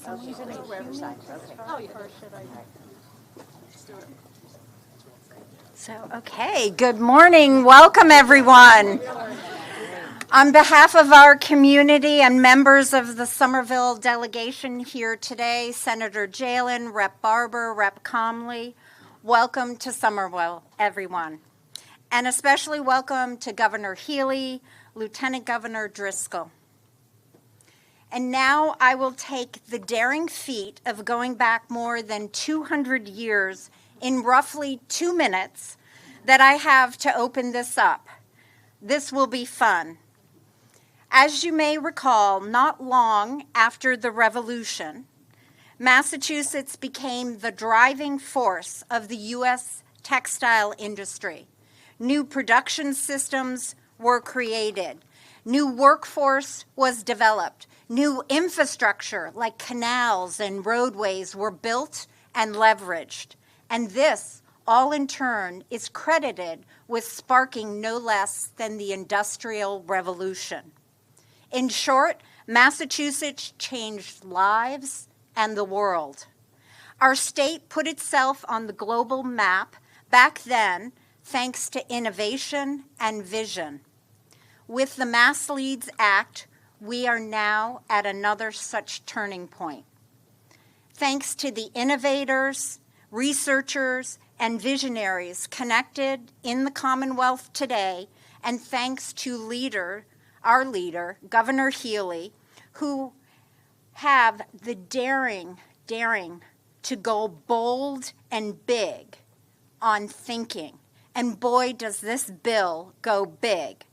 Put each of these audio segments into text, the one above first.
Okay, use it wherever side. Okay. Oh, yeah. Or should I? So, okay, good morning. Welcome, everyone. On behalf of our community and members of the Somerville delegation here today, Senator Jalen, Rep. Barber, Rep. Comley, welcome to Somerville, everyone. And especially welcome to Governor Healey, Lieutenant Governor Driscoll. And now I will take the daring feat of going back more than 200 years in roughly 2 minutes that I have to open this up. This will be fun. As you may recall, not long after the Revolution, Massachusetts became the driving force of the U.S. textile industry. New production systems were created. New workforce was developed. New infrastructure like canals and roadways were built and leveraged. And this, all in turn, is credited with sparking no less than the Industrial Revolution. In short, Massachusetts changed lives and the world. Our state put itself on the global map back then thanks to innovation and vision. With the Mass Leads Act, we are now at another such turning point. Thanks to the innovators, researchers, and visionaries connected in the Commonwealth today, and thanks to our leader, Governor Healey, who have the daring to go bold and big on thinking. And boy, does this bill go big.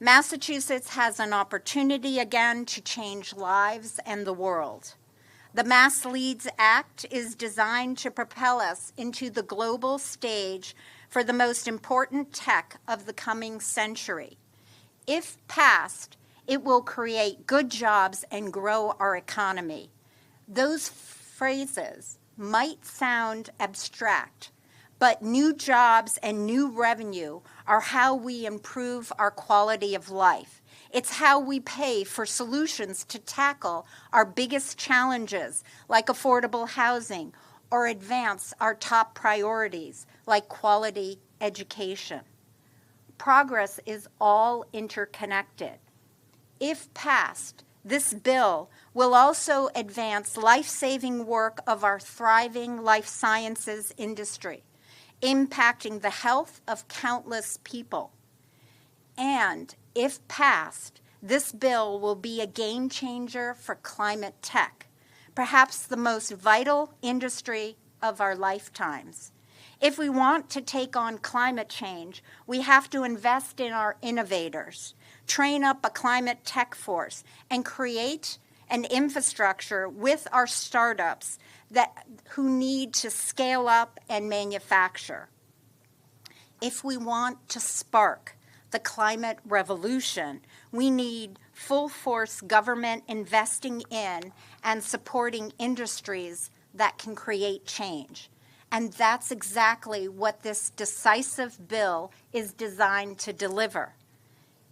Massachusetts has an opportunity again to change lives and the world. The Mass Leads Act is designed to propel us into the global stage for the most important tech of the coming century. If passed, it will create good jobs and grow our economy. Those phrases might sound abstract, but new jobs and new revenue are how we improve our quality of life. It's how we pay for solutions to tackle our biggest challenges, like affordable housing, or advance our top priorities, like quality education. Progress is all interconnected. If passed, this bill will also advance life-saving work of our thriving life sciences industry, impacting the health of countless people. And if passed, this bill will be a game changer for Climatetech, perhaps the most vital industry of our lifetimes. If we want to take on climate change, we have to invest in our innovators, train up a climate tech force, and create an infrastructure with our startups who need to scale up and manufacture. If we want to spark the climate revolution, we need full-force government investing in and supporting industries that can create change. And that's exactly what this decisive bill is designed to deliver.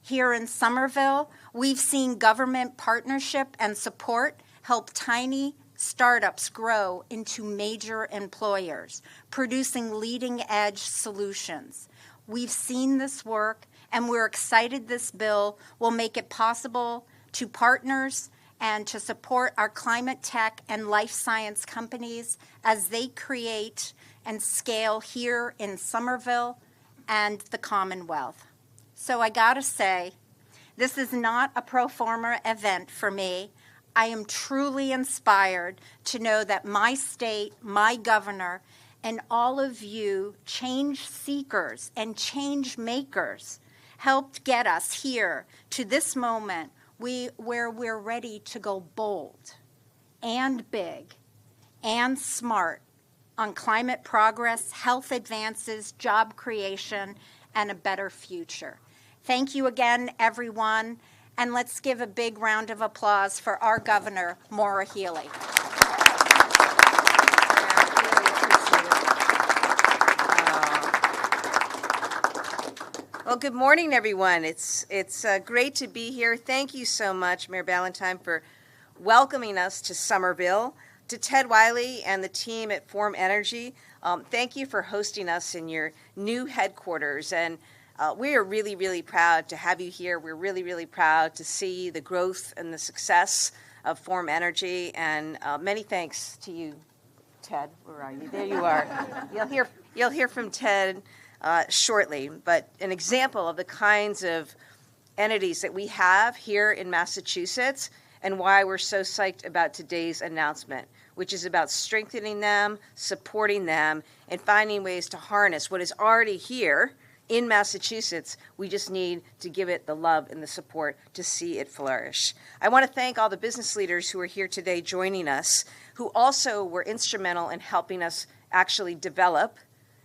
Here in Somerville, we've seen government partnership and support help tiny startups grow into major employers, producing leading-edge solutions. We've seen this work, and we're excited this bill will make it possible to partners and to support our climate tech and life science companies as they create and scale here in Somerville and the Commonwealth. So I gotta say, this is not a pro forma event for me. I am truly inspired to know that my state, my governor, and all of you change seekers and change makers helped get us here to this moment where we're ready to go bold and big and smart on climate progress, health advances, job creation, and a better future. Thank you again, everyone, and let's give a big round of applause for our governor, Maura Healey. Well, good morning, everyone. It's great to be here. Thank you so much, Mayor Ballantyne, for welcoming us to Somerville. To Ted Wiley and the team at Form Energy, thank you for hosting us in your new headquarters. And we are really, really proud to have you here. We're really, really proud to see the growth and the success of Form Energy. And many thanks to you, Ted. Where are you? There you are. You'll hear from Ted shortly. But an example of the kinds of entities that we have here in Massachusetts and why we're so psyched about today's announcement, which is about strengthening them, supporting them, and finding ways to harness what is already here in Massachusetts. We just need to give it the love and the support to see it flourish. I want to thank all the business leaders who are here today joining us, who also were instrumental in helping us actually develop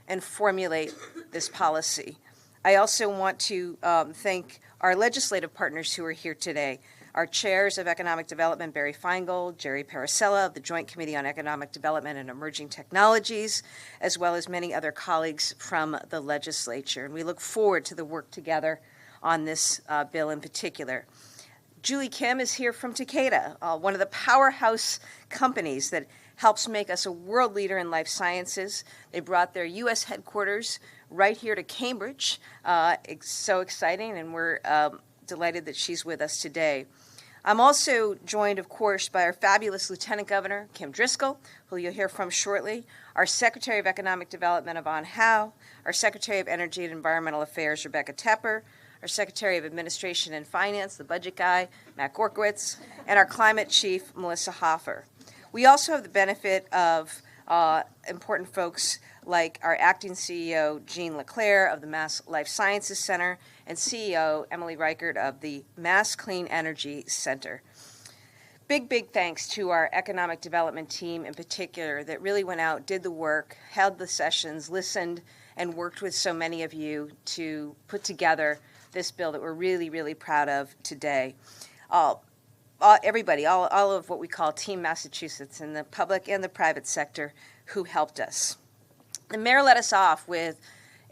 and formulate this policy. I also want to thank our legislative partners who are here today. Our chairs of Economic Development, Barry Feingold, Jerry Paracella of the Joint Committee on Economic Development and Emerging Technologies, as well as many other colleagues from the legislature. And we look forward to the work together on this bill in particular. Julie Kim is here from Takeda, one of the powerhouse companies that helps make us a world leader in life sciences. They brought their U.S. headquarters right here to Cambridge. It's so exciting, and we're delighted that she's with us today. I'm also joined, of course, by our fabulous Lieutenant Governor, Kim Driscoll, who you'll hear from shortly, our Secretary of Economic Development, Yvonne Howe, our Secretary of Energy and Environmental Affairs, Rebecca Tepper, our Secretary of Administration and Finance, the budget guy, Matt Gorkowitz, and our Climate Chief, Melissa Hoffer. We also have the benefit of important folks like our acting CEO, Jean LeClaire of the Mass Life Sciences Center, and CEO Emily Reichert of the Mass Clean Energy Center. Big thanks to our economic development team in particular that really went out, did the work, held the sessions, listened, and worked with so many of you to put together this bill that we're really, really proud of today. Everybody, all of what we call Team Massachusetts in the public and the private sector who helped us. The mayor let us off with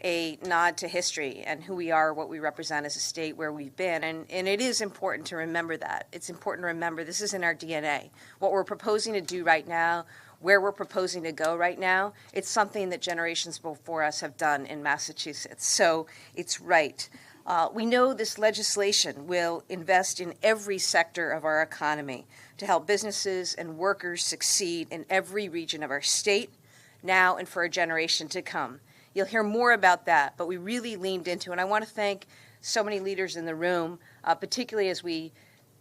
a nod to history and who we are, what we represent as a state, where we've been. And it is important to remember that. It's important to remember this is in our DNA. What we're proposing to do right now, where we're proposing to go right now, it's something that generations before us have done in Massachusetts. So it's right. We know this legislation will invest in every sector of our economy to help businesses and workers succeed in every region of our state, now and for a generation to come. You'll hear more about that, but we really leaned into it. And I want to thank so many leaders in the room, particularly as we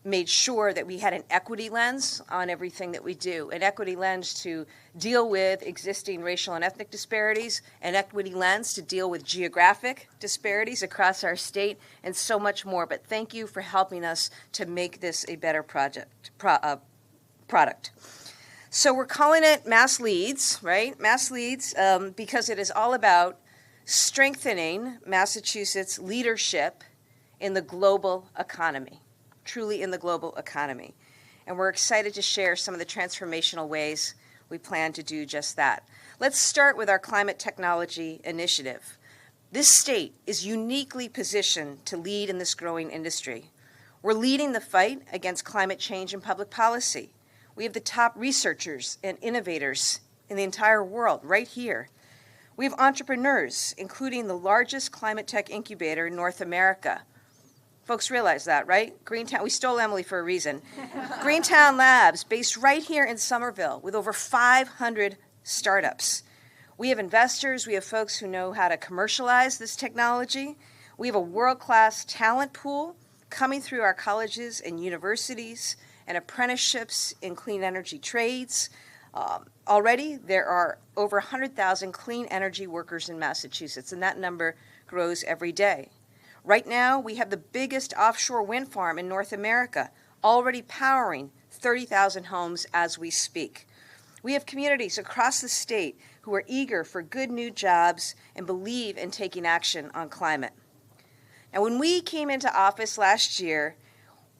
made sure that we had an equity lens on everything that we do, an equity lens to deal with existing racial and ethnic disparities, an equity lens to deal with geographic disparities across our state, and so much more. But thank you for helping us to make this a better product. So we're calling it Mass Leads, right? Mass Leads, because it is all about strengthening Massachusetts' leadership in the global economy, truly in the global economy. And we're excited to share some of the transformational ways we plan to do just that. Let's start with our climate technology initiative. This state is uniquely positioned to lead in this growing industry. We're leading the fight against climate change and public policy. We have the top researchers and innovators in the entire world right here. We have entrepreneurs, including the largest climate tech incubator in North America. Folks realize that, right? Greentown, we stole Emily for a reason. Greentown Labs, based right here in Somerville with over 500 startups. We have investors, we have folks who know how to commercialize this technology. We have a world-class talent pool coming through our colleges and universities and apprenticeships in clean energy trades. Already, there are over 100,000 clean energy workers in Massachusetts, and that number grows every day. Right now, we have the biggest offshore wind farm in North America, already powering 30,000 homes as we speak. We have communities across the state who are eager for good new jobs and believe in taking action on climate. Now, when we came into office last year,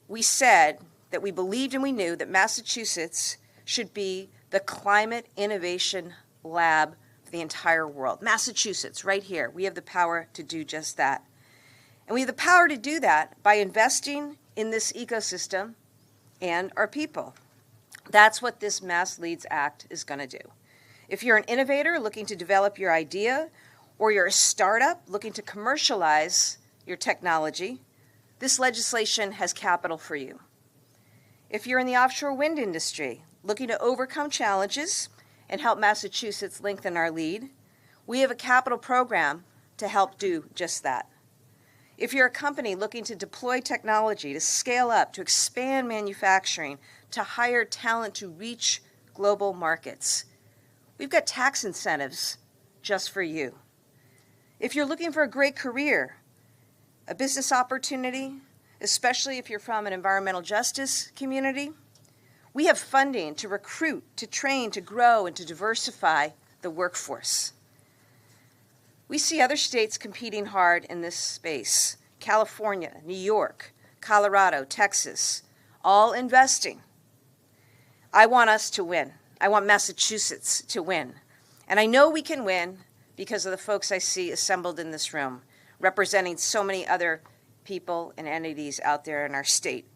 we said that we believed and we knew that Massachusetts should be the climate innovation lab for the entire world. Massachusetts, right here, we have the power to do just that. And we have the power to do that by investing in this ecosystem and our people. That's what this Mass Leads Act is going to do. If you're an innovator looking to develop your idea, or you're a startup looking to commercialize your technology, this legislation has capital for you. If you're in the offshore wind industry looking to overcome challenges and help Massachusetts lengthen our lead, we have a capital program to help do just that. If you're a company looking to deploy technology, to scale up, to expand manufacturing, to hire talent to reach global markets, we've got tax incentives just for you. If you're looking for a great career, a business opportunity, especially if you're from an environmental justice community, we have funding to recruit, to train, to grow, and to diversify the workforce. We see other states competing hard in this space: California, New York, Colorado, Texas, all investing. I want us to win. I want Massachusetts to win. And I know we can win because of the folks I see assembled in this room, representing so many other people and entities out there in our state.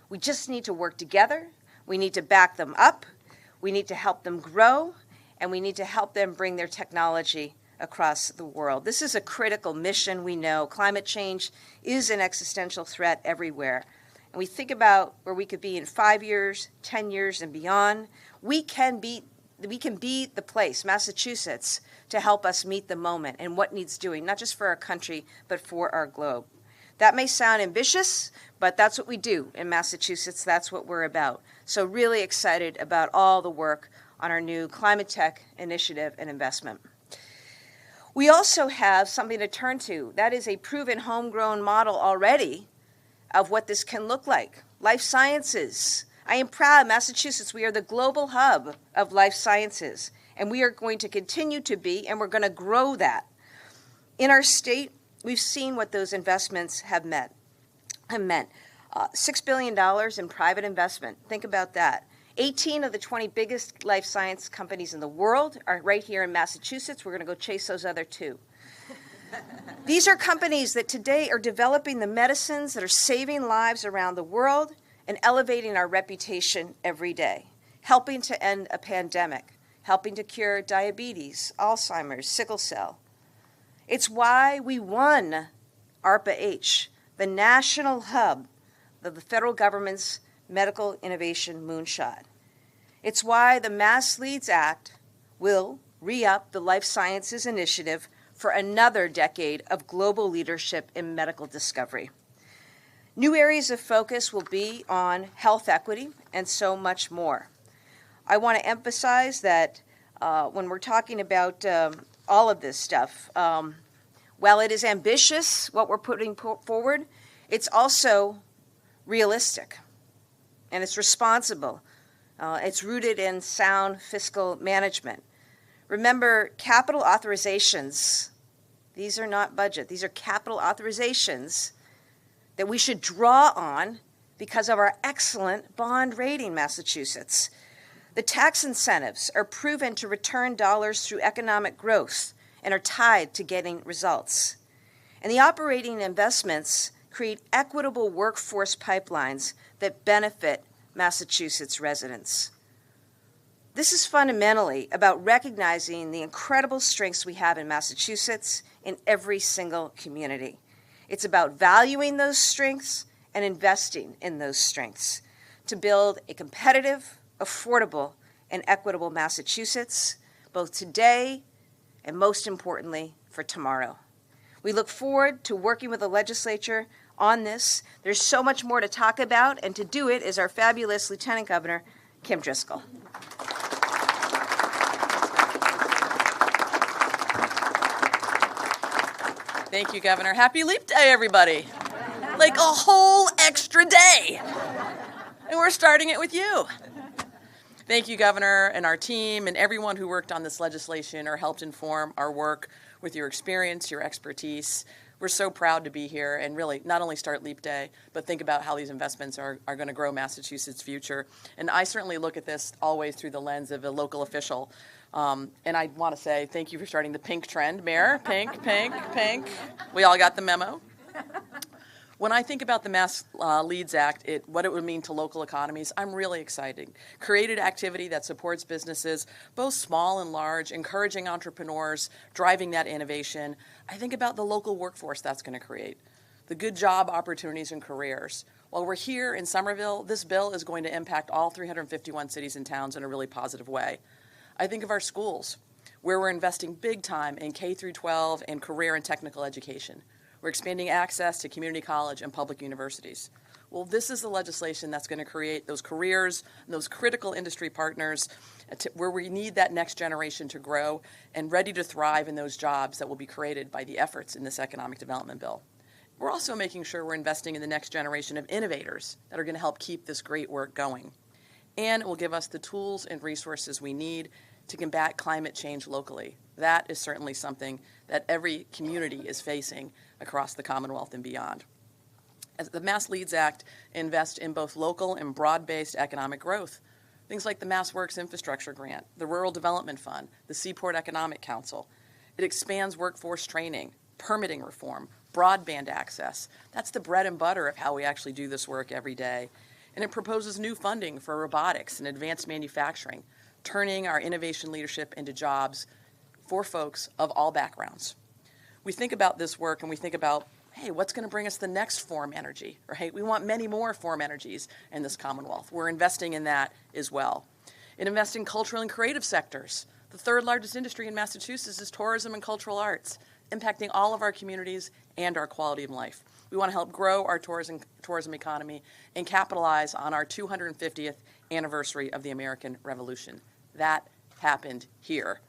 We just need to work together. We need to back them up. We need to help them grow, and we need to help them bring their technology across the world. This is a critical mission, we know. Climate change is an existential threat everywhere. And we think about where we could be in 5 years, 10 years, and beyond. We can be the place, Massachusetts, to help us meet the moment and what needs doing, not just for our country, but for our globe. That may sound ambitious, but that's what we do in Massachusetts. That's what we're about. So really excited about all the work on our new Climatetech initiative and investment. We also have something to turn to. That is a proven homegrown model already of what this can look like. Life sciences. I am proud, Massachusetts, we are the global hub of life sciences, and we are going to continue to be, and we're going to grow that. In our state, we've seen what those investments have meant. $6 billion in private investment. Think about that. 18 of the 20 biggest life science companies in the world are right here in Massachusetts. We're going to go chase those other two. These are companies that today are developing the medicines that are saving lives around the world and elevating our reputation every day, helping to end a pandemic, helping to cure diabetes, Alzheimer's, sickle cell. It's why we won ARPA-H, the national hub of the federal government's medical innovation moonshot. It's why the Mass Leads Act will re-up the Life Sciences Initiative for another decade of global leadership in medical discovery. New areas of focus will be on health equity and so much more. I want to emphasize that when we're talking about all of this stuff, while it is ambitious, what we're putting forward, it's also realistic and it's responsible. It's rooted in sound fiscal management. Remember, capital authorizations, these are not budget, these are capital authorizations that we should draw on because of our excellent bond rating, Massachusetts. The tax incentives are proven to return dollars through economic growth and are tied to getting results. And the operating investments create equitable workforce pipelines that benefit Massachusetts residents. This is fundamentally about recognizing the incredible strengths we have in Massachusetts in every single community. It's about valuing those strengths and investing in those strengths to build a competitive, affordable, and equitable Massachusetts, both today and most importantly, for tomorrow. We look forward to working with the legislature on this. There's so much more to talk about, and to do it is our fabulous Lieutenant Governor, Kim Driscoll. Thank you, Governor. Happy Leap Day, everybody. Like a whole extra day. And we're starting it with you. Thank you, Governor, and our team, and everyone who worked on this legislation or helped inform our work with your experience, your expertise. We're so proud to be here and really not only start Leap Day, but think about how these investments are going to grow Massachusetts' future. And I certainly look at this always through the lens of a local official. And I want to say thank you for starting the pink trend, Mayor. Pink, pink, pink. We all got the memo. When I think about the Mass Leads Act, what it would mean to local economies, I'm really excited. Created activity that supports businesses, both small and large, encouraging entrepreneurs, driving that innovation. I think about the local workforce that's going to create, the good job opportunities and careers. While we're here in Somerville, this bill is going to impact all 351 cities and towns in a really positive way. I think of our schools, where we're investing big time in K through 12 and career and technical education. We're expanding access to community college and public universities. Well, this is the legislation that's going to create those careers and those critical industry partners where we need that next generation to grow and ready to thrive in those jobs that will be created by the efforts in this economic development bill. We're also making sure we're investing in the next generation of innovators that are going to help keep this great work going. And it will give us the tools and resources we need to combat climate change locally. That is certainly something that every community is facing across the Commonwealth and beyond. As the Mass Leads Act invests in both local and broad-based economic growth. Things like the Mass Works Infrastructure Grant, the Rural Development Fund, the Seaport Economic Council. It expands workforce training, permitting reform, broadband access. That's the bread and butter of how we actually do this work every day. And it proposes new funding for robotics and advanced manufacturing, turning our innovation leadership into jobs for folks of all backgrounds. We think about this work and we think about, hey, what's going to bring us the next form energy, right? We want many more form energies in this Commonwealth. We're investing in that as well. It invests in cultural and creative sectors. The third largest industry in Massachusetts is tourism and cultural arts, impacting all of our communities and our quality of life. We want to help grow our tourism economy and capitalize on our 250th anniversary of the American Revolution. That happened here.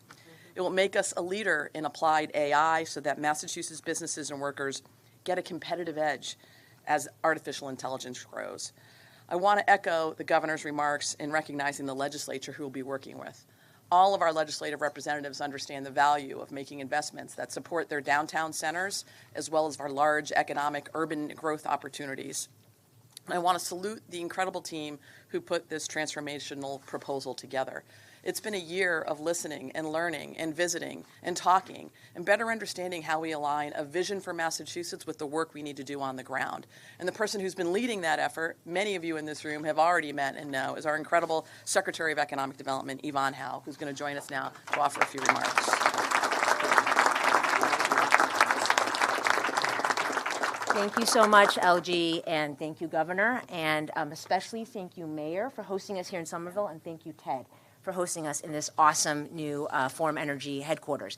It will make us a leader in applied AI so that Massachusetts businesses and workers get a competitive edge as artificial intelligence grows. I want to echo the governor's remarks in recognizing the legislature who we'll be working with. All of our legislative representatives understand the value of making investments that support their downtown centers as well as our large economic urban growth opportunities. I want to salute the incredible team who put this transformational proposal together. It's been a year of listening and learning and visiting and talking and better understanding how we align a vision for Massachusetts with the work we need to do on the ground. And the person who's been leading that effort, many of you in this room have already met and know, is our incredible Secretary of Economic Development, Yvonne Howe, who's going to join us now to offer a few remarks. Thank you so much, LG, and thank you, Governor, and especially thank you, Mayor, for hosting us here in Somerville, and thank you, Ted, for hosting us in this awesome new Form Energy headquarters.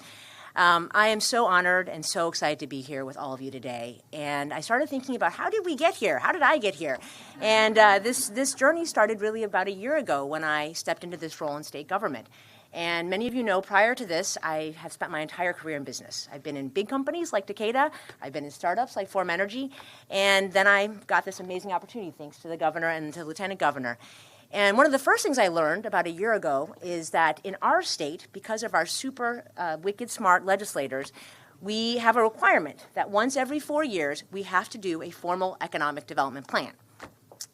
I am so honored and so excited to be here with all of you today. And I started thinking about how did we get here? How did I get here? And this journey started really about a year ago when I stepped into this role in state government. And many of you know, prior to this, I have spent my entire career in business. I've been in big companies like Takeda, I've been in startups like Form Energy, and then I got this amazing opportunity thanks to the governor and to the lieutenant governor. And one of the first things I learned about a year ago is that in our state, because of our super wicked smart legislators, we have a requirement that once every 4 years, we have to do a formal economic development plan.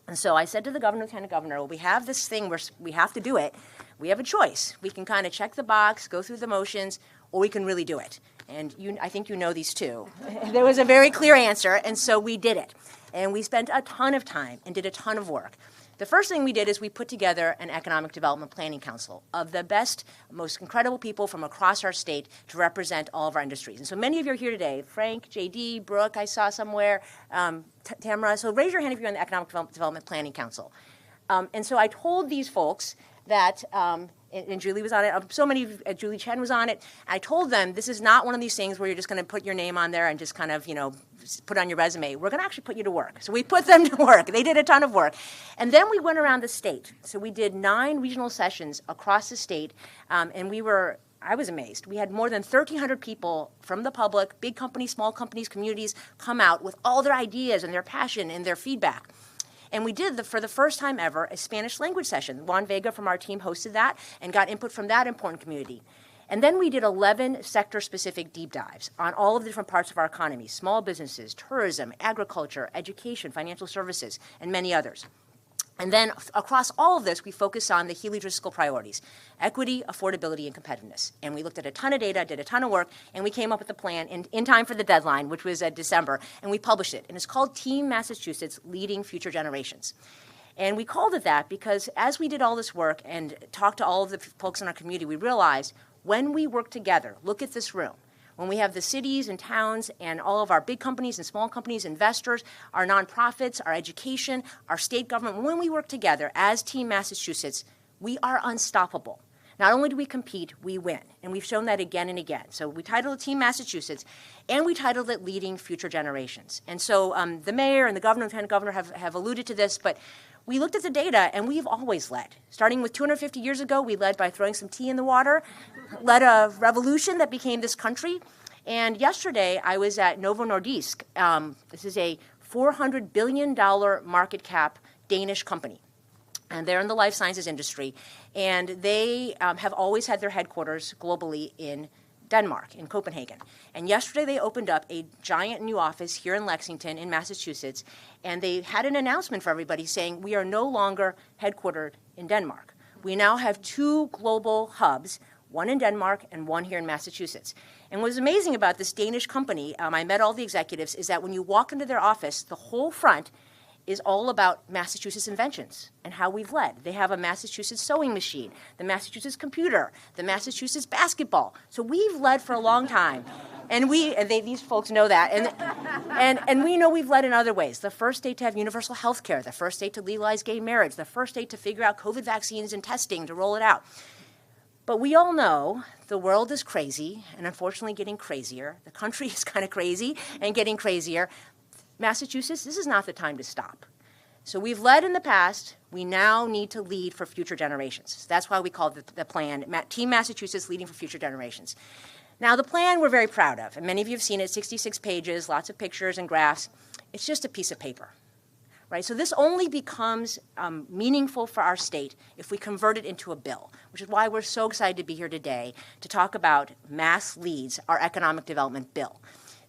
And so I said to the governor, lieutenant governor, well, we have this thing where we have to do it. We have a choice. We can kind of check the box, go through the motions, or we can really do it. And I think you know these two. There was a very clear answer, and so we did it. And we spent a ton of time and did a ton of work. The first thing we did is we put together an Economic Development Planning Council of the best, most incredible people from across our state to represent all of our industries. And so many of you are here today. Frank, JD, Brooke, I saw somewhere, Tamara. So raise your hand if you're on the Economic Development Planning Council. And so I told these folks that, and Julie was on it, so many, Julie Chen was on it. I told them this is not one of these things where you're just going to put your name on there and just kind of, put on your resume. We're going to actually put you to work. So we put them to work. They did a ton of work. And then we went around the state. So we did 9 regional sessions across the state, and I was amazed. We had more than 1,300 people from the public, big companies, small companies, communities, come out with all their ideas and their passion and their feedback. And we did, for the first time ever, a Spanish language session. Juan Vega from our team hosted that and got input from that important community. And then we did 11 sector-specific deep dives on all of the different parts of our economy, small businesses, tourism, agriculture, education, financial services, and many others. And then across all of this, we focus on the Healey Driscoll priorities: equity, affordability, and competitiveness. And we looked at a ton of data, did a ton of work, and we came up with a plan in time for the deadline, which was December, and we published it. And it's called Team Massachusetts Leading Future Generations. And we called it that because as we did all this work and talked to all of the folks in our community, we realized when we work together, look at this room, when we have the cities and towns and all of our big companies and small companies, investors, our nonprofits, our education, our state government, when we work together as Team Massachusetts, we are unstoppable. Not only do we compete, we win. And we've shown that again and again. So we titled it Team Massachusetts, and we titled it Leading Future Generations. And so the mayor and the governor and lieutenant governor have alluded to this, but we looked at the data, and we've always led. Starting with 250 years ago, we led by throwing some tea in the water, led a revolution that became this country. And yesterday, I was at Novo Nordisk. This is a $400 billion market cap Danish company. And they're in the life sciences industry. And they have always had their headquarters globally in Denmark, in Copenhagen. And yesterday they opened up a giant new office here in Lexington in Massachusetts, and they had an announcement for everybody saying we are no longer headquartered in Denmark. We now have 2 global hubs, one in Denmark and one here in Massachusetts. And what was amazing about this Danish company, I met all the executives, is that when you walk into their office, the whole front is all about Massachusetts inventions and how we've led. They have a Massachusetts sewing machine, the Massachusetts computer, the Massachusetts basketball. So we've led for a long time. And these folks know that. And we know we've led in other ways. The first state to have universal health care, the first state to legalize gay marriage, the first state to figure out COVID vaccines and testing to roll it out. But we all know the world is crazy and unfortunately getting crazier. The country is kind of crazy and getting crazier. Massachusetts, this is not the time to stop. So we've led in the past. We now need to lead for future generations. So that's why we call the plan Team Massachusetts Leading for Future Generations. Now, the plan we're very proud of, and many of you have seen it, 66 pages, lots of pictures and graphs. It's just a piece of paper, right? So this only becomes meaningful for our state if we convert it into a bill, which is why we're so excited to be here today to talk about Mass Leads, our economic development bill.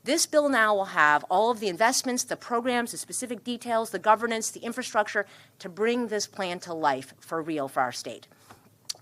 This bill now will have all of the investments, the programs, the specific details, the governance, the infrastructure to bring this plan to life for real for our state.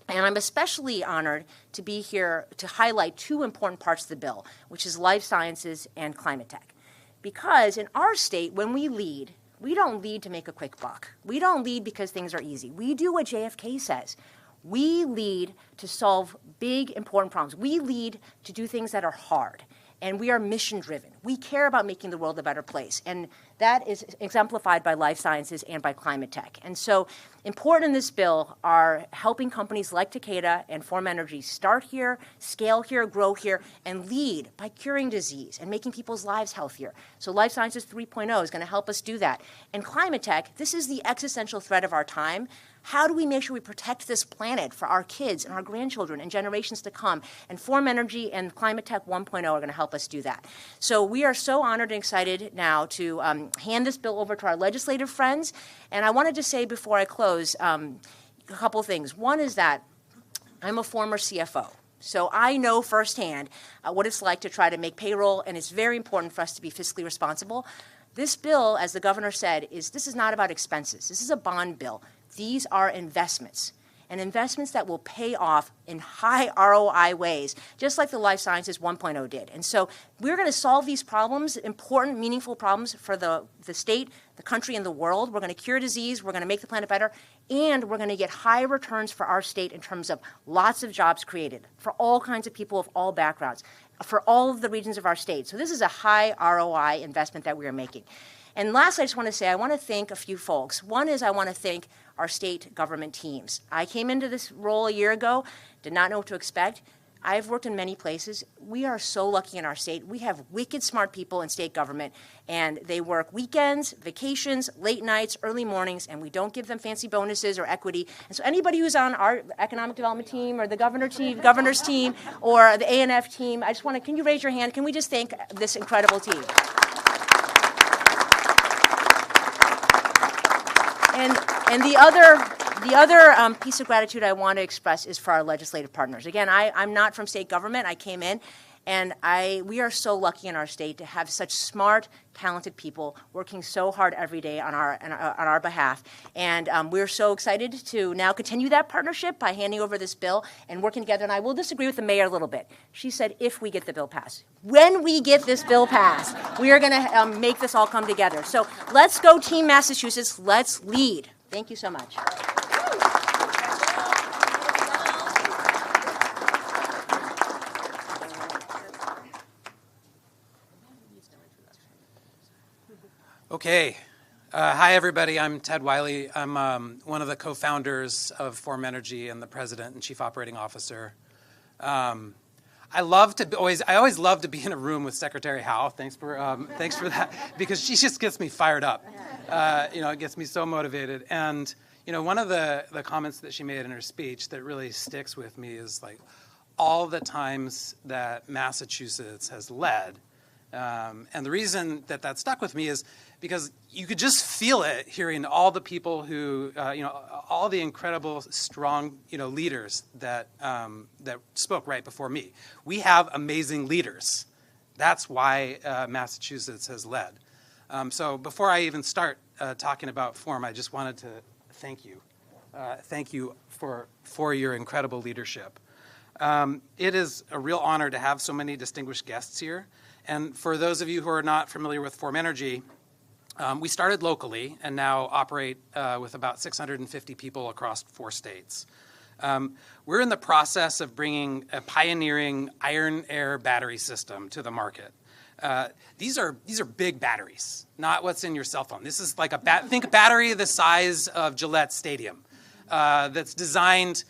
And I'm especially honored to be here to highlight 2 important parts of the bill, which is life sciences and Climatetech. Because in our state, when we lead, we don't lead to make a quick buck. We don't lead because things are easy. We do what JFK says. We lead to solve big, important problems. We lead to do things that are hard. And we are mission-driven. We care about making the world a better place. And that is exemplified by life sciences and by Climatetech. And so important in this bill are helping companies like Takeda and Form Energy start here, scale here, grow here, and lead by curing disease and making people's lives healthier. So Life Sciences 3.0 is going to help us do that. And Climatetech, this is the existential threat of our time. How do we make sure we protect this planet for our kids and our grandchildren and generations to come? And Form Energy and Climatetech 1.0 are going to help us do that. So we are so honored and excited now to hand this bill over to our legislative friends. And I wanted to say before I close a couple things. One is that I'm a former CFO. So I know firsthand what it's like to try to make payroll, and it's very important for us to be fiscally responsible. This bill, as the governor said, this is not about expenses. This is a bond bill. These are investments, and investments that will pay off in high ROI ways, just like the Life Sciences 1.0 did. And so we're going to solve these problems, important, meaningful problems for the state, the country, and the world. We're going to cure disease. We're going to make the planet better. And we're going to get high returns for our state in terms of lots of jobs created for all kinds of people of all backgrounds, for all of the regions of our state. So this is a high ROI investment that we are making. And last, I just want to say, I want to thank a few folks. One is I want to thank our state government teams. I came into this role a year ago, did not know what to expect. I've worked in many places. We are so lucky in our state. We have wicked smart people in state government, and they work weekends, vacations, late nights, early mornings, and we don't give them fancy bonuses or equity. And so anybody who's on our economic development team or the governor's team or the ANF team, I just want to, can you raise your hand? Can we just thank this incredible team? And the other piece of gratitude I want to express is for our legislative partners. Again, I'm not from state government. I came in, And we are so lucky in our state to have such smart, talented people working so hard every day on our behalf. And we're so excited to now continue that partnership by handing over this bill and working together. And I will disagree with the mayor a little bit. She said if we get the bill passed. When we get this bill passed, we are going to make this all come together. So let's go Team Massachusetts. Let's lead. Thank you so much. Okay. Hi, everybody. I'm Ted Wiley. I'm one of the co-founders of Form Energy and the president and chief operating officer. I always love to be in a room with Secretary Howe. Thanks for that, because she just gets me fired up. It gets me so motivated. And one of the comments that she made in her speech that really sticks with me is like all the times that Massachusetts has led. And the reason that stuck with me is because you could just feel it hearing all the people who, all the incredible, strong, leaders that spoke right before me. We have amazing leaders. That's why Massachusetts has led. So before I even start talking about Form, I just wanted to thank you. Thank you for your incredible leadership. It is a real honor to have so many distinguished guests here. And for those of you who are not familiar with Form Energy, we started locally and now operate with about 650 people across 4 states. We're in the process of bringing a pioneering iron-air battery system to the market. These are big batteries, not what's in your cell phone. This is like think a battery the size of Gillette Stadium that's designed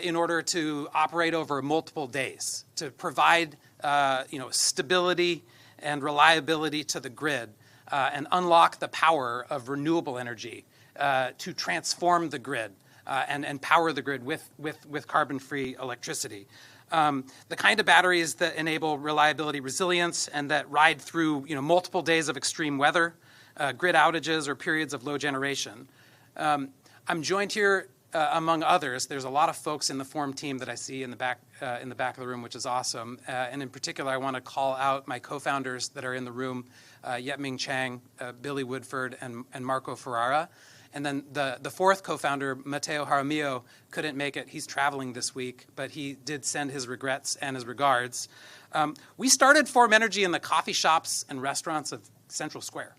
in order to operate over multiple days to provide stability and reliability to the grid and unlock the power of renewable energy to transform the grid and power the grid with carbon-free electricity. The kind of batteries that enable reliability, resilience, and that ride through multiple days of extreme weather, grid outages, or periods of low generation. I'm joined here among others. There's a lot of folks in the Form team that I see in the back of the room, which is awesome. And in particular, I want to call out my co-founders that are in the room, Yet-Ming Chang, Billy Woodford, and Marco Ferrara. And then the fourth co-founder, Matteo Jaramillo, couldn't make it. He's traveling this week, but he did send his regrets and his regards. We started Form Energy in the coffee shops and restaurants of Central Square.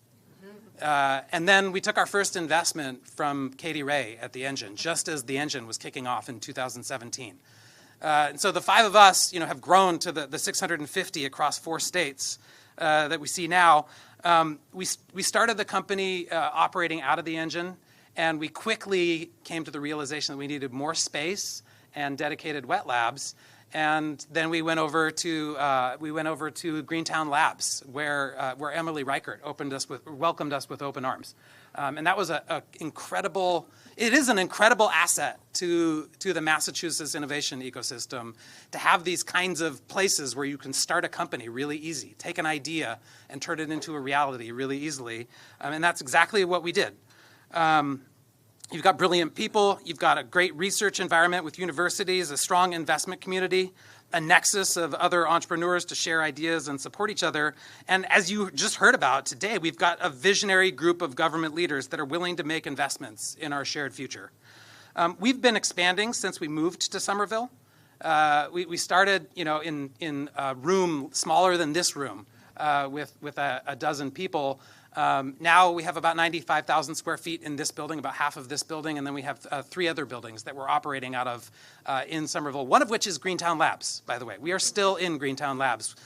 And then we took our first investment from Katie Ray at the engine, just as the engine was kicking off in 2017. And so the 5 of us, have grown to the 650 across 4 states that we see now. We started the company operating out of the engine, and we quickly came to the realization that we needed more space and dedicated wet labs. And then we went over to Greentown Labs, where Emily Reichert welcomed us with open arms, and that was It is an incredible asset to the Massachusetts innovation ecosystem to have these kinds of places where you can start a company really easy, take an idea and turn it into a reality really easily, and that's exactly what we did. You've got brilliant people, you've got a great research environment with universities, a strong investment community, a nexus of other entrepreneurs to share ideas and support each other. And as you just heard about today, we've got a visionary group of government leaders that are willing to make investments in our shared future. We've been expanding since we moved to Somerville. We started, in a room smaller than this room with a dozen people. Now we have about 95,000 square feet in this building, about half of this building, and then we have 3 other buildings that we're operating out of in Somerville, one of which is Greentown Labs, by the way. We are still in Greentown Labs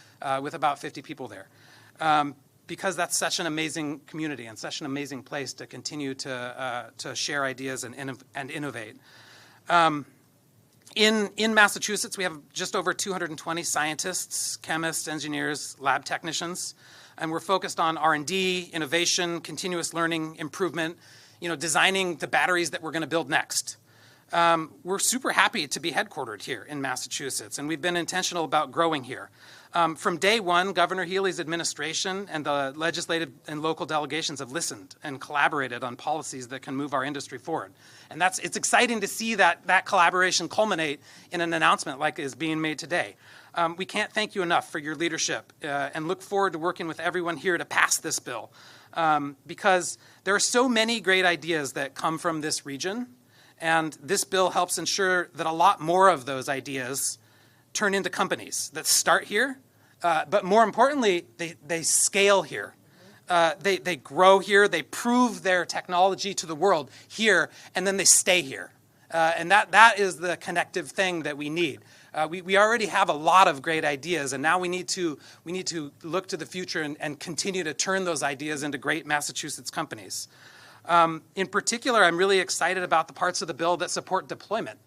with about 50 people there because that's such an amazing community and such an amazing place to continue to share ideas and innovate. In Massachusetts, we have just over 220 scientists, chemists, engineers, lab technicians. And we're focused on R&D, innovation, continuous learning, improvement, designing the batteries that we're going to build next. we're super happy to be headquartered here in Massachusetts, and we've been intentional about growing here. From day one, Governor Healey's administration and the legislative and local delegations have listened and collaborated on policies that can move our industry forward. And it's exciting to see that collaboration culminate in an announcement like is being made today. We can't thank you enough for your leadership and look forward to working with everyone here to pass this bill because there are so many great ideas that come from this region, and this bill helps ensure that a lot more of those ideas turn into companies that start here, but more importantly, they scale here. They grow here, they prove their technology to the world here, and then they stay here. And that is the connective thing that we need. We already have a lot of great ideas, and now we need to look to the future and continue to turn those ideas into great Massachusetts companies. In particular, I'm really excited about the parts of the bill that support deployment.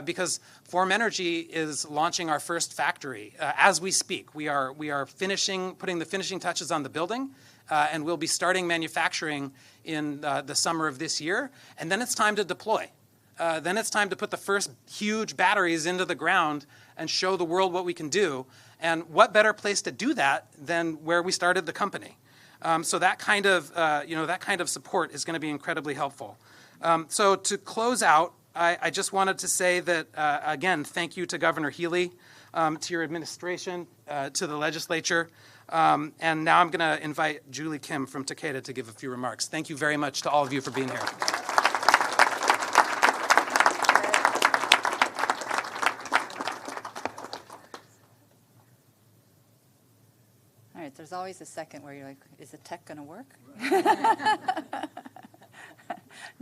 Because Form Energy is launching our first factory as we speak. We are putting the finishing touches on the building, and we'll be starting manufacturing in the summer of this year. And then it's time to deploy. Then it's time to put the first huge batteries into the ground and show the world what we can do. And what better place to do that than where we started the company? So that kind of support is going to be incredibly helpful. So to close out, I just wanted to say that, again, thank you to Governor Healey, to your administration, to the legislature. And now I'm going to invite Julie Kim from Takeda to give a few remarks. Thank you very much to all of you for being here. All right, there's always a second where you're like, is the tech going to work?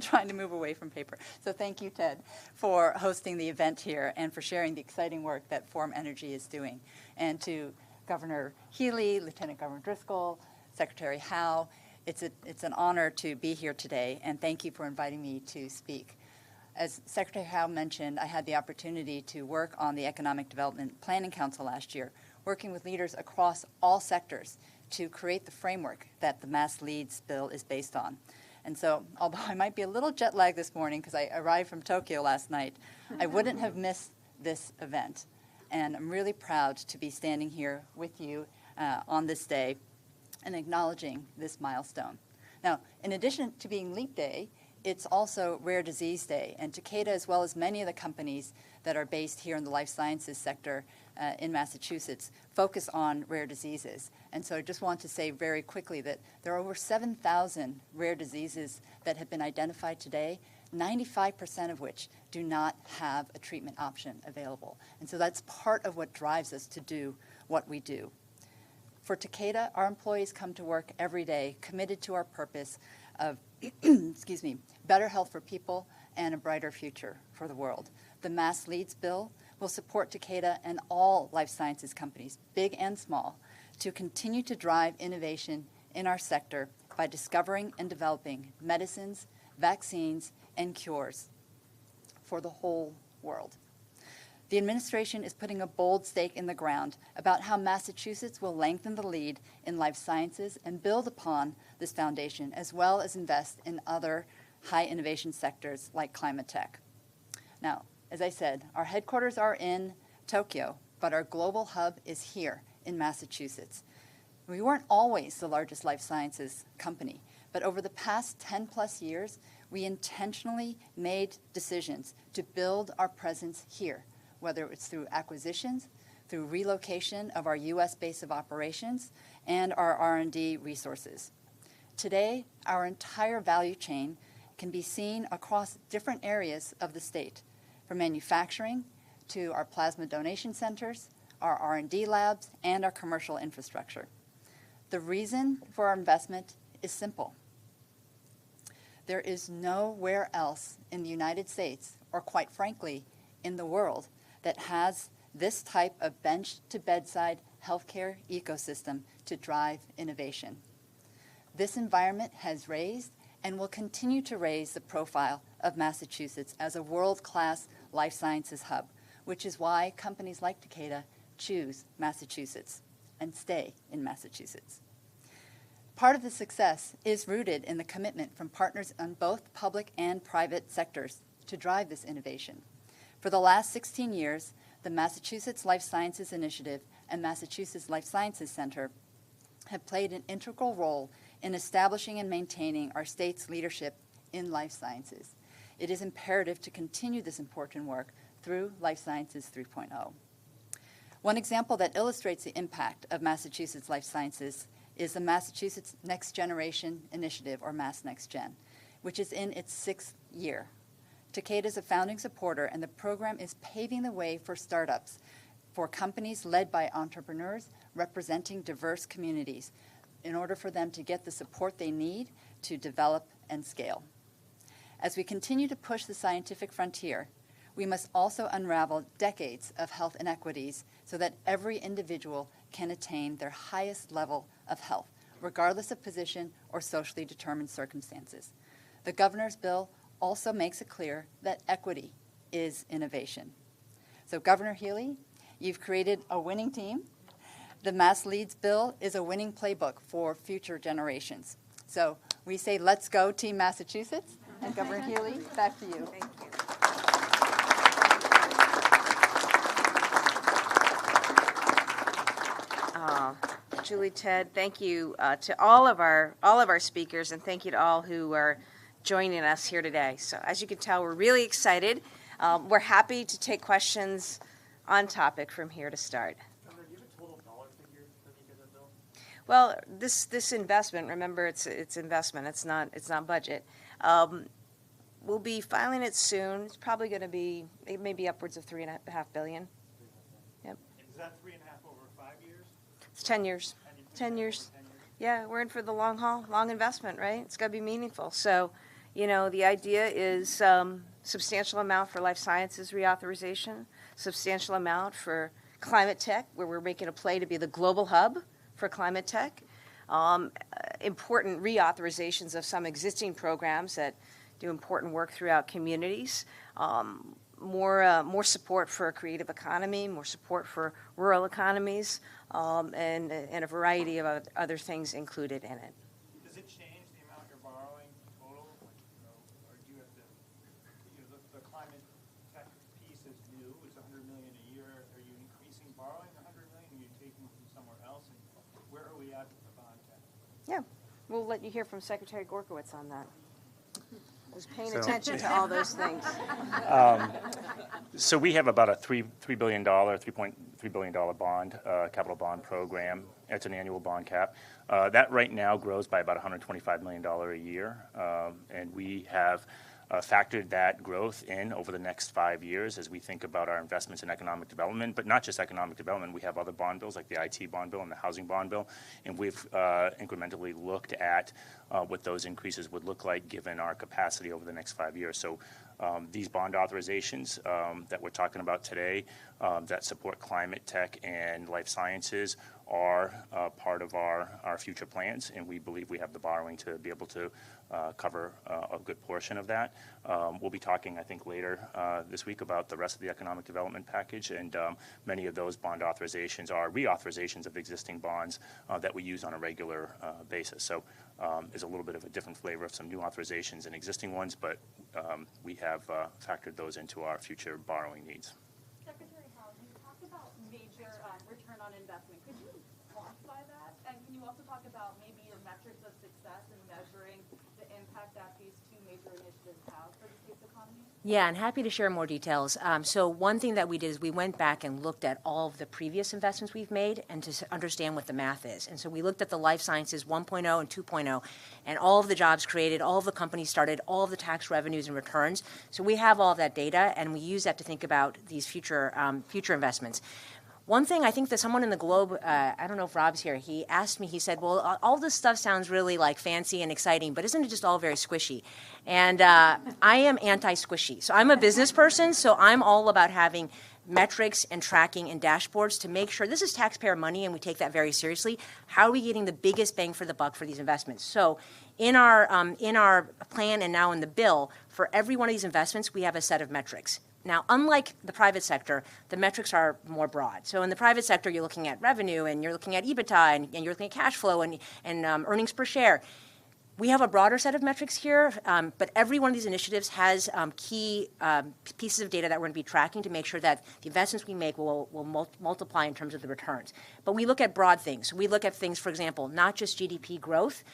Trying to move away from paper. So thank you, Ted, for hosting the event here and for sharing the exciting work that Form Energy is doing. And to Governor Healey, Lieutenant Governor Driscoll, Secretary Howe, it's an honor to be here today, and thank you for inviting me to speak. As Secretary Howe mentioned, I had the opportunity to work on the Economic Development Planning Council last year, working with leaders across all sectors to create the framework that the Mass Leads bill is based on. And so, although I might be a little jet lagged this morning because I arrived from Tokyo last night, I wouldn't have missed this event. And I'm really proud to be standing here with you on this day and acknowledging this milestone. Now, in addition to being Leap Day, it's also Rare Disease Day. And Takeda, as well as many of the companies that are based here in the life sciences sector in Massachusetts, focus on rare diseases. And so I just want to say very quickly that there are over 7,000 rare diseases that have been identified today, 95% of which do not have a treatment option available. And so that's part of what drives us to do what we do. For Takeda, our employees come to work every day committed to our purpose of excuse me, better health for people and a brighter future for the world. The Mass Leads bill will support Takeda and all life sciences companies, big and small, to continue to drive innovation in our sector by discovering and developing medicines, vaccines, and cures for the whole world. The administration is putting a bold stake in the ground about how Massachusetts will lengthen the lead in life sciences and build upon this foundation, as well as invest in other high innovation sectors like Climatetech. Now, as I said, our headquarters are in Tokyo, but our global hub is here in Massachusetts. We weren't always the largest life sciences company, but over the past 10 plus years, we intentionally made decisions to build our presence here, whether it's through acquisitions, through relocation of our U.S. base of operations, and our R&D resources. Today, our entire value chain can be seen across different areas of the state, from manufacturing to our plasma donation centers, our R&D labs, and our commercial infrastructure. The reason for our investment is simple. There is nowhere else in the United States, or quite frankly, in the world, that has this type of bench-to-bedside healthcare ecosystem to drive innovation. This environment has raised and will continue to raise the profile of Massachusetts as a world-class life sciences hub, which is why companies like Takeda choose Massachusetts and stay in Massachusetts. Part of the success is rooted in the commitment from partners on both public and private sectors to drive this innovation. For the last 16 years, the Massachusetts Life Sciences Initiative and Massachusetts Life Sciences Center have played an integral role in establishing and maintaining our state's leadership in life sciences. It is imperative to continue this important work through Life Sciences 3.0. One example that illustrates the impact of Massachusetts Life Sciences is the Massachusetts Next Generation Initiative, or Mass Next Gen, which is in its 6th year. Takeda is a founding supporter, and the program is paving the way for startups, for companies led by entrepreneurs representing diverse communities, in order for them to get the support they need to develop and scale. As we continue to push the scientific frontier, we must also unravel decades of health inequities so that every individual can attain their highest level of health, regardless of position or socially determined circumstances. The governor's bill also makes it clear that equity is innovation. So Governor Healey, you've created a winning team. The Mass Leads bill is a winning playbook for future generations. So we say, let's go, Team Massachusetts. And Governor Healey, back to you. Thank you. Julie, Ted, thank you to all of our speakers, and thank you to all who are joining us here today. So as you can tell, we're really excited. We're happy to take questions on topic from here to start. Governor, do you have a total dollar figure for the Takeda bill? Well, this investment, remember, it's investment. It's not budget. We'll be filing it soon. It's probably going to be maybe upwards of $3.5 billion. Yep. Is that 3.5 over 5 years? It's 10 years. 10 years. Yeah, we're in for the long haul, long investment, right? It's got to be meaningful. So, the idea is substantial amount for life sciences reauthorization, substantial amount for Climatetech, where we're making a play to be the global hub for Climatetech. Important reauthorizations of some existing programs that do important work throughout communities. More support for a creative economy, more support for rural economies, and a variety of other things included in it. Does it change the amount you're borrowing total? Or do you have to, the climate tech piece is new, it's $100 million a year. Are you increasing borrowing $100 million? Are you taking from somewhere else? And where are we at with the bond tech? Yeah, we'll let you hear from Secretary Gorkowitz on that. I was paying attention to all those things. So we have about a $3.3 billion bond, capital bond program. It's an annual bond cap. That right now grows by about $125 million a year, and we have factored that growth in over the next 5 years as we think about our investments in economic development, but not just economic development. We have other bond bills like the IT bond bill and the housing bond bill, and we've incrementally looked at what those increases would look like given our capacity over the next 5 years. So these bond authorizations that we're talking about today that support climate tech and life sciences are part of our future plans, and we believe we have the borrowing to be able to cover a good portion of that. We'll be talking, I think, later this week about the rest of the economic development package, and many of those bond authorizations are reauthorizations of existing bonds that we use on a regular basis. So is a little bit of a different flavor of some new authorizations and existing ones, but we have factored those into our future borrowing needs. Secretary Howell, you talked about major return on investment. Could you quantify that? And can you also talk about maybe your metrics of success in measuring the impact that these two major initiatives have for the state's economy? Yeah, and happy to share more details. So one thing that we did is we went back and looked at all of the previous investments we've made and to understand what the math is. And so we looked at the life sciences 1.0 and 2.0 and all of the jobs created, all of the companies started, all of the tax revenues and returns. So we have all of that data, and we use that to think about these future investments. One thing I think that someone in the Globe, I don't know if Rob's here, he asked me, he said, well, all this stuff sounds really like fancy and exciting, but isn't it just all very squishy? And I am anti-squishy. So I'm a business person, so I'm all about having metrics and tracking and dashboards to make sure this is taxpayer money and we take that very seriously. How are we getting the biggest bang for the buck for these investments? So in our plan and now in the bill, for every one of these investments, we have a set of metrics. Now, unlike the private sector, the metrics are more broad. So in the private sector, you're looking at revenue, and you're looking at EBITDA, and you're looking at cash flow and earnings per share. We have a broader set of metrics here, but every one of these initiatives has key pieces of data that we're going to be tracking to make sure that the investments we make will multiply in terms of the returns. But we look at broad things. We look at things, for example, not just GDP growth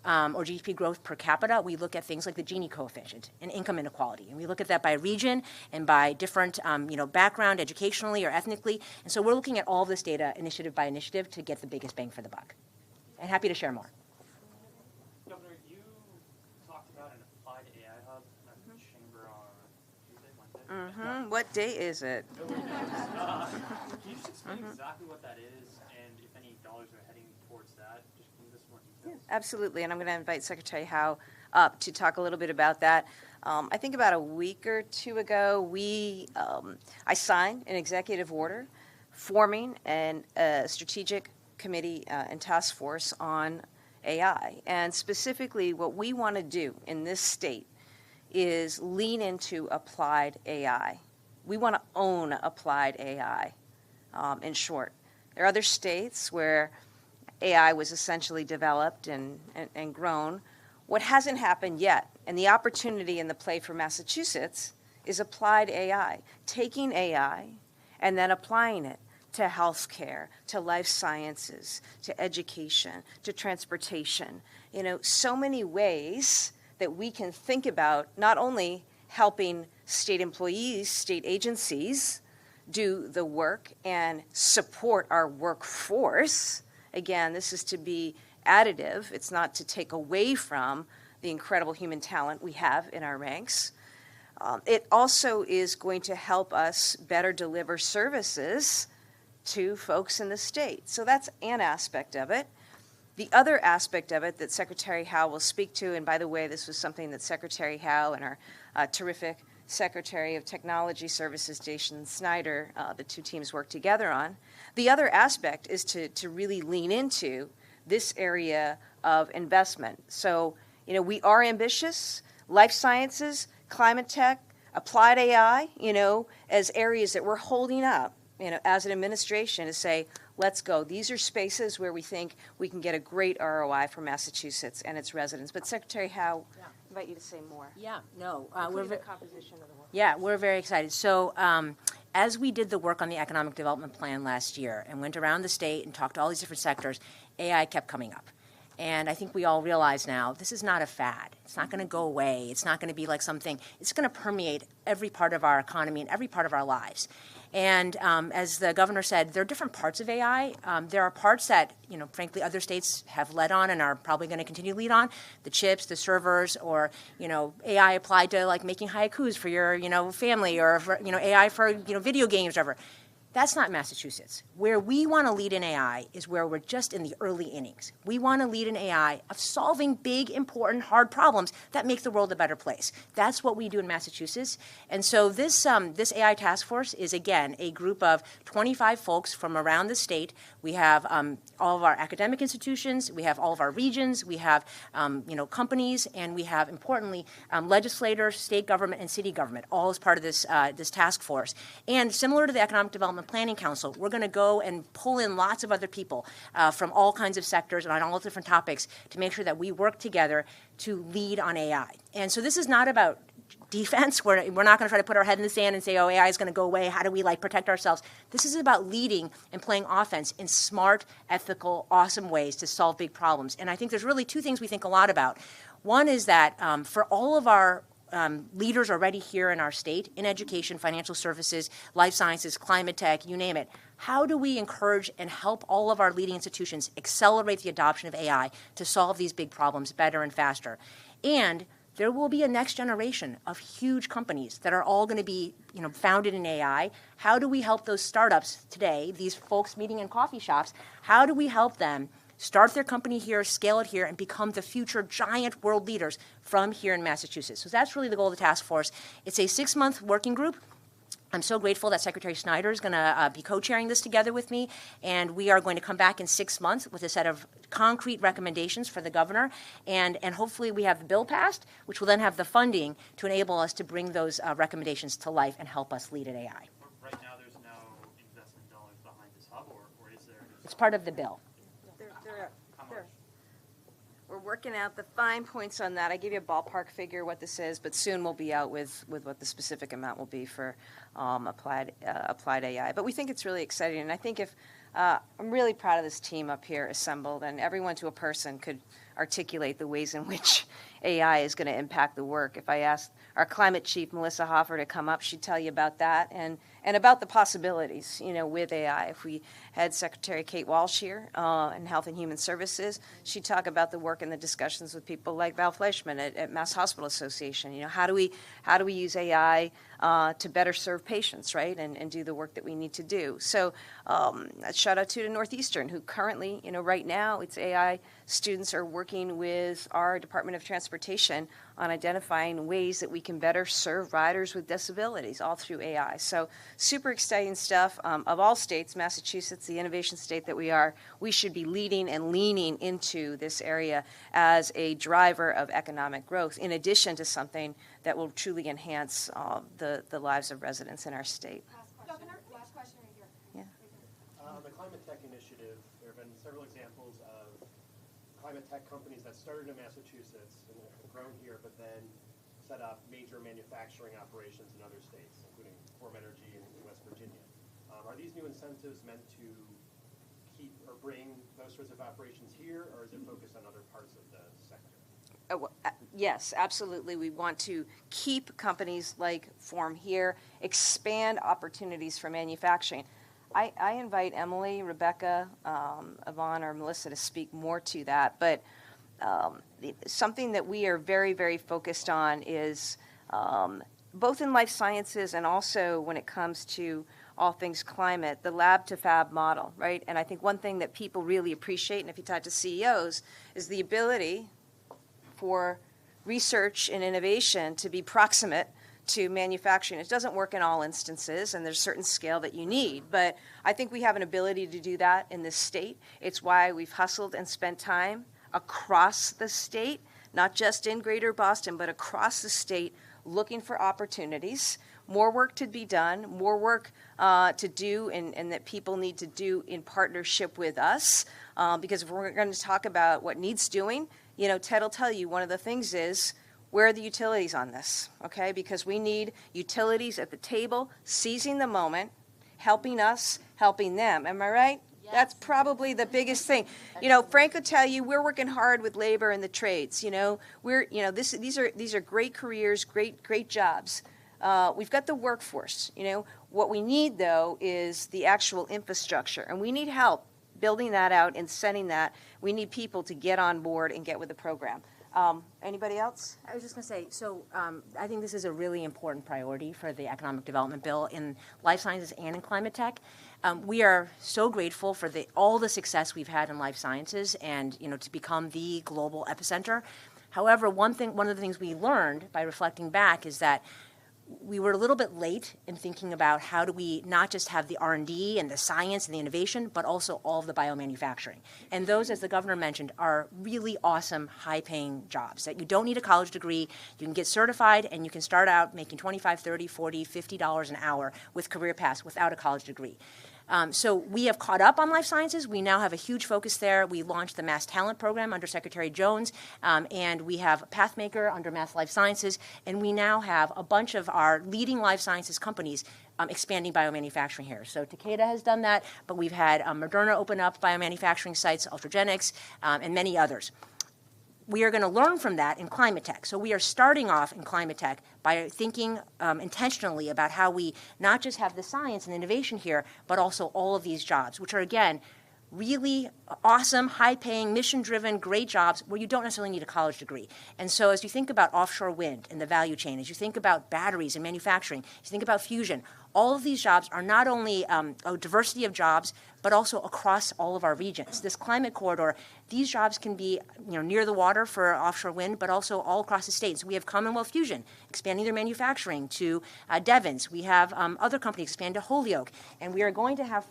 or GDP growth per capita. We look at things like the Gini coefficient and income inequality. And we look at that by region and by different background, educationally or ethnically. And so we're looking at all of this data initiative by initiative to get the biggest bang for the buck. And happy to share more. Governor, you talked about an applied AI hub at the chamber on Tuesday, Wednesday. What day is it? Can you just explain exactly what that is and if any dollars are heading towards that? Just give us more details. Absolutely, and I'm going to invite Secretary Howe up to talk a little bit about that. I think about a week or two ago, I signed an executive order forming a strategic committee and task force on AI. And specifically, what we want to do in this state is lean into applied AI. We want to own applied AI, in short. There are other states where AI was essentially developed and grown. What hasn't happened yet, and the opportunity and the play for Massachusetts, is applied AI, taking AI and then applying it to healthcare, to life sciences, to education, to transportation. So many ways that we can think about not only helping state employees, state agencies do the work and support our workforce. Again, this is to be additive. It's not to take away from the incredible human talent we have in our ranks. It also is going to help us better deliver services to folks in the state. So that's an aspect of it. The other aspect of it that Secretary Howe will speak to, and by the way, this was something that Secretary Howe and our terrific Secretary of Technology Services, Jason Snyder, the two teams worked together on. The other aspect is to really lean into this area of investment. So, we are ambitious. Life sciences, Climatetech, applied AI, as areas that we're holding up, as an administration to say, let's go. These are spaces where we think we can get a great ROI for Massachusetts and its residents. But Secretary Howe, I invite you to say more. Yeah, no. Including the composition of the work. Yeah, we're very excited. So as we did the work on the Economic Development Plan last year and went around the state and talked to all these different sectors, AI kept coming up. And I think we all realize now this is not a fad. It's not going to go away. It's not going to be like something. It's going to permeate every part of our economy and every part of our lives. And as the governor said, there are different parts of AI. There are parts that, frankly, other states have led on and are probably going to continue to lead on. The chips, the servers, or, AI applied to like making haikus for your, family, or, AI for, video games, whatever. That's not Massachusetts. Where we want to lead in AI is where we're just in the early innings. We want to lead in AI of solving big, important, hard problems that make the world a better place. That's what we do in Massachusetts. And so this AI task force is, again, a group of 25 folks from around the state. We have all of our academic institutions. We have all of our regions. We have, companies. And we have, importantly, legislators, state government, and city government, all as part of this task force. And similar to the Economic Development Planning Council, we're going to go and pull in lots of other people from all kinds of sectors and on all different topics to make sure that we work together to lead on AI. And so this is not about defense. We're not going to try to put our head in the sand and say, oh, AI is going to go away. How do we protect ourselves? This is about leading and playing offense in smart, ethical, awesome ways to solve big problems. And I think there's really two things we think a lot about. One is that for all of our leaders already here in our state, in education, financial services, life sciences, climate tech, you name it, how do we encourage and help all of our leading institutions accelerate the adoption of AI to solve these big problems better and faster? And there will be a next generation of huge companies that are all going to be, founded in AI. How do we help those startups today, these folks meeting in coffee shops, how do we help them start their company here, scale it here, and become the future giant world leaders from here in Massachusetts? So that's really the goal of the task force. It's a 6-month working group. I'm so grateful that Secretary Snyder is going to be co-chairing this together with me, and we are going to come back in 6 months with a set of concrete recommendations for the governor, and hopefully we have the bill passed, which will then have the funding to enable us to bring those recommendations to life and help us lead at AI. Right now, there's no investment dollars behind this hub, or is there? It's part of the bill. We're working out the fine points on that. I gave you a ballpark figure what this is, but soon we'll be out with what the specific amount will be for applied AI. But we think it's really exciting, and I think if I'm really proud of this team up here assembled, and everyone to a person could articulate the ways in which AI is going to impact the work. If I asked our climate chief, Melissa Hoffer, to come up, she'd tell you about that and about the possibilities, with AI. If we had Secretary Kate Walsh here in Health and Human Services, she'd talk about the work and the discussions with people like Val Fleischman at Mass Hospital Association. How do we use AI to better serve patients, right, and do the work that we need to do? So a shout out to Northeastern, who currently, right now, it's AI students are working with our Department of Transportation on identifying ways that we can better serve riders with disabilities, all through AI. So super exciting stuff. Of all states, Massachusetts, the innovation state that we are, we should be leading and leaning into this area as a driver of economic growth, in addition to something that will truly enhance the lives of residents in our state. Governor, last question right here. Yeah. On the Climatetech initiative, there have been several examples of Climatetech companies that started in Massachusetts and have grown here, but then set up major manufacturing operations in other states, including Form Energy in West Virginia. Are these new incentives meant to keep or bring those sorts of operations here, or is it focused on other parts of the sector? Yes, absolutely. We want to keep companies like Form here, expand opportunities for manufacturing. I invite Emily, Rebecca, Yvonne, or Melissa to speak more to that, but something that we are very, very focused on is both in life sciences and also when it comes to all things climate, the lab to fab model, right? And I think one thing that people really appreciate, and if you talk to CEOs, is the ability for research and innovation to be proximate to manufacturing. It doesn't work in all instances, and there's a certain scale that you need, but I think we have an ability to do that in this state. It's why we've hustled and spent time across the state, not just in Greater Boston, but across the state, looking for opportunities. More work to be done, more work to do, and that people need to do in partnership with us, because if we're going to talk about what needs doing, Ted will tell you one of the things is, where are the utilities on this, okay? Because we need utilities at the table, seizing the moment, helping us, helping them. Am I right? Yes. That's probably the biggest thing. Frank will tell you we're working hard with labor and the trades. These are great careers, great jobs. We've got the workforce. What we need though is the actual infrastructure, and we need help building that out and setting that. We need people to get on board and get with the program. Anybody else? I was just going to say, so I think this is a really important priority for the Economic Development Bill in life sciences and in climate tech. We are so grateful for all the success we've had in life sciences and, to become the global epicenter. However, one of the things we learned by reflecting back is that we were a little bit late in thinking about how do we not just have the R&D and the science and the innovation, but also all of the biomanufacturing. And those, as the governor mentioned, are really awesome, high-paying jobs that you don't need a college degree. You can get certified, and you can start out making $25, $30, $40, $50 an hour with career paths without a college degree. So we have caught up on life sciences. We now have a huge focus there. We launched the Mass Talent Program under Secretary Jones, and we have Pathmaker under Mass Life Sciences, and we now have a bunch of our leading life sciences companies expanding biomanufacturing here. So Takeda has done that, but we've had Moderna open up biomanufacturing sites, Ultragenics, and many others. We are going to learn from that in climate tech. So we are starting off in climate tech by thinking intentionally about how we not just have the science and innovation here, but also all of these jobs, which are, again, really awesome, high-paying, mission-driven, great jobs where you don't necessarily need a college degree. And so as you think about offshore wind and the value chain, as you think about batteries and manufacturing, as you think about fusion, all of these jobs are not only a diversity of jobs, but also across all of our regions. This climate corridor, these jobs can be near the water for offshore wind, but also all across the state. So we have Commonwealth Fusion expanding their manufacturing to Devons. We have other companies expand to Holyoke. And we are going to have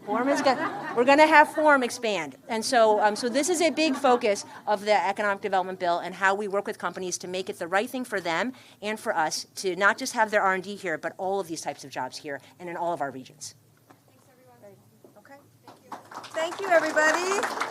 we're going to have Form expand. And so this is a big focus of the Economic Development Bill and how we work with companies to make it the right thing for them and for us to not just have their R&D here, but all of these types of jobs here and in all of our regions. Thanks, everyone. Okay. Thank you, everybody.